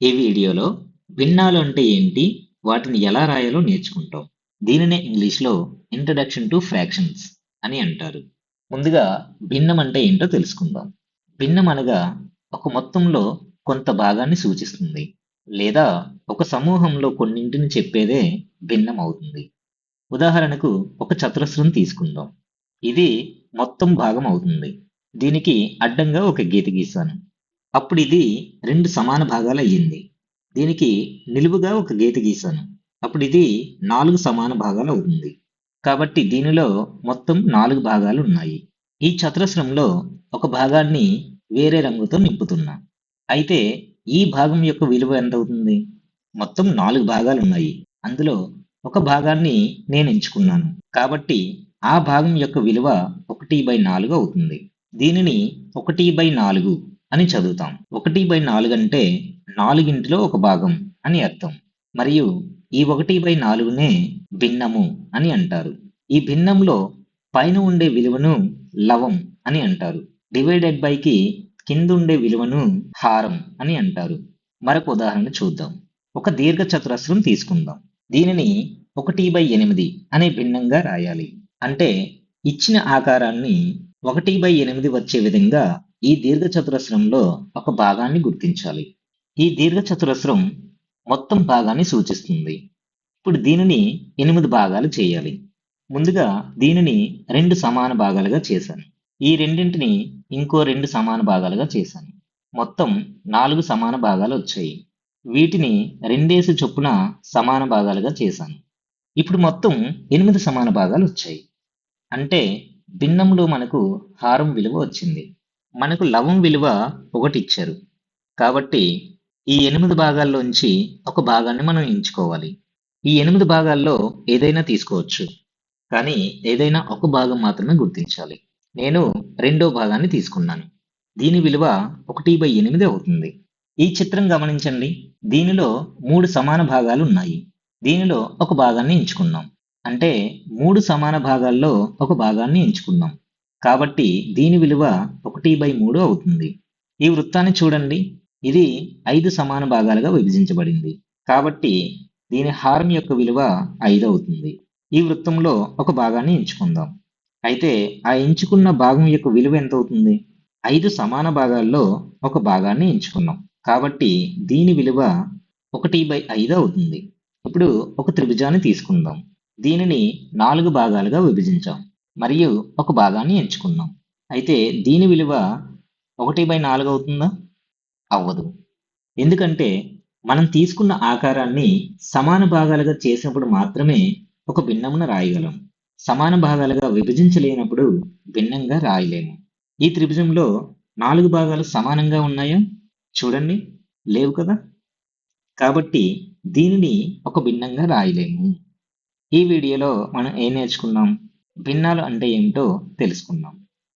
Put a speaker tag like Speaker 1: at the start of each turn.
Speaker 1: ఈ వీడియోలో భిన్నాలు అంటే ఏంటి, వాటిని ఎలా రాయాలో నేర్చుకుంటాం. దీనినే ఇంగ్లీష్లో ఇంట్రడక్షన్ టు ఫ్రాక్షన్స్ అని అంటారు. ముందుగా భిన్నం అంటే ఏంటో తెలుసుకుందాం. భిన్నం అనగా ఒక మొత్తంలో కొంత భాగాన్ని సూచిస్తుంది, లేదా ఒక సమూహంలో కొన్నింటిని చెప్పేదే భిన్నం అవుతుంది. ఉదాహరణకు ఒక చతురస్రం తీసుకుందాం. ఇది మొత్తం భాగం అవుతుంది. దీనికి అడ్డంగా ఒక గీత గీశాను. అప్పుడు ఇది రెండు సమాన భాగాలు అయ్యింది. దీనికి నిలువుగా ఒక గీత గీశాను. అప్పుడు ఇది 4 సమాన భాగాలు అవుతుంది. కాబట్టి దీనిలో మొత్తం 4 భాగాలు ఉన్నాయి. ఈ చతురస్రంలో ఒక భాగాన్ని వేరే రంగుతో నింపుతున్నా. అయితే ఈ భాగం యొక్క విలువ ఎంత అవుతుంది? మొత్తం 4 భాగాలు ఉన్నాయి. అందులో ఒక భాగాన్ని నేను ఎంచుకున్నాను. కాబట్టి ఆ భాగం యొక్క విలువ 1/4 అవుతుంది. దీనిని 1/4 అని చదువుతాం. 1/4 అంటే నాలుగింటిలో ఒక భాగం అని అర్థం. మరియు ఈ 1/4నే భిన్నము అని అంటారు. ఈ భిన్నంలో పైన ఉండే విలువను లవం అని అంటారు. డివైడెడ్ బైకి కిందుండే విలువను హారం అని అంటారు. మరొక ఉదాహరణ చూద్దాం. ఒక దీర్ఘ చతురస్రం తీసుకుందాం. దీనిని 1/8 అనే భిన్నంగా రాయాలి. అంటే ఇచ్చిన ఆకారాన్ని 1/8 వచ్చే విధంగా ఈ దీర్ఘ చతురస్రంలో ఒక భాగాన్ని గుర్తించాలి. ఈ దీర్ఘ చతురస్రం మొత్తం భాగాన్ని సూచిస్తుంది. ఇప్పుడు దీనిని 8 భాగాలు చేయాలి. ముందుగా దీనిని 2 సమాన భాగాలుగా చేశాను. ఈ రెండింటిని ఇంకో 2 సమాన భాగాలుగా చేశాను. మొత్తం 4 సమాన భాగాలు వచ్చాయి. వీటిని 2 చొప్పున సమాన భాగాలుగా చేశాను. ఇప్పుడు మొత్తం 8 సమాన భాగాలు వచ్చాయి. అంటే భిన్నంలో మనకు హారం విలువ వచ్చింది. మనకు లవం విలువ 1 ఇచ్చారు. కాబట్టి ఈ 8 భాగాల్లోంచి ఒక భాగాన్ని మనం ఎంచుకోవాలి. ఈ 8 భాగాల్లో ఏదైనా తీసుకోవచ్చు, కానీ ఏదైనా ఒక భాగం మాత్రమే గుర్తించాలి. నేను రెండో భాగాన్ని తీసుకున్నాను. దీని విలువ 1/8 అవుతుంది. ఈ చిత్రం గమనించండి. దీనిలో 3 సమాన భాగాలు ఉన్నాయి. దీనిలో ఒక భాగాన్ని ఎంచుకున్నాం. అంటే 3 సమాన భాగాల్లో ఒక భాగాన్ని ఎంచుకున్నాం. కాబట్టి దీని విలువ 1/3 అవుతుంది. ఈ వృత్తాన్ని చూడండి. ఇది 5 సమాన భాగాలుగా విభజించబడింది. కాబట్టి దీని హారం యొక్క విలువ 5 అవుతుంది. ఈ వృత్తంలో ఒక భాగాన్ని ఎంచుకుందాం. అయితే ఆ ఎంచుకున్న భాగం యొక్క విలువ ఎంత అవుతుంది? 5 సమాన భాగాల్లో ఒక భాగాన్ని ఎంచుకున్నాం. కాబట్టి దీని విలువ 1/5 అవుతుంది. ఇప్పుడు ఒక త్రిభుజాన్ని తీసుకుందాం. దీనిని 4 భాగాలుగా విభజించాం మరియు ఒక భాగాన్ని ఎంచుకున్నాం. అయితే దీని విలువ 1/4 అవుతుందా? అవ్వదు. ఎందుకంటే మనం తీసుకున్న ఆకారాన్ని సమాన భాగాలుగా చేసినప్పుడు మాత్రమే ఒక భిన్నమును రాయగలం. సమాన భాగాలుగా విభజించలేనప్పుడు భిన్నంగా రాయలేము. ఈ త్రిభుజంలో 4 భాగాలు సమానంగా ఉన్నాయా? చూడండి, లేవు కదా. కాబట్టి దీనిని ఒక భిన్నంగా రాయలేము. ఈ వీడియోలో మనం ఏం నేర్చుకున్నాం? భిన్నాలు అంటే ఏమిటో తెలుసుకున్నాం.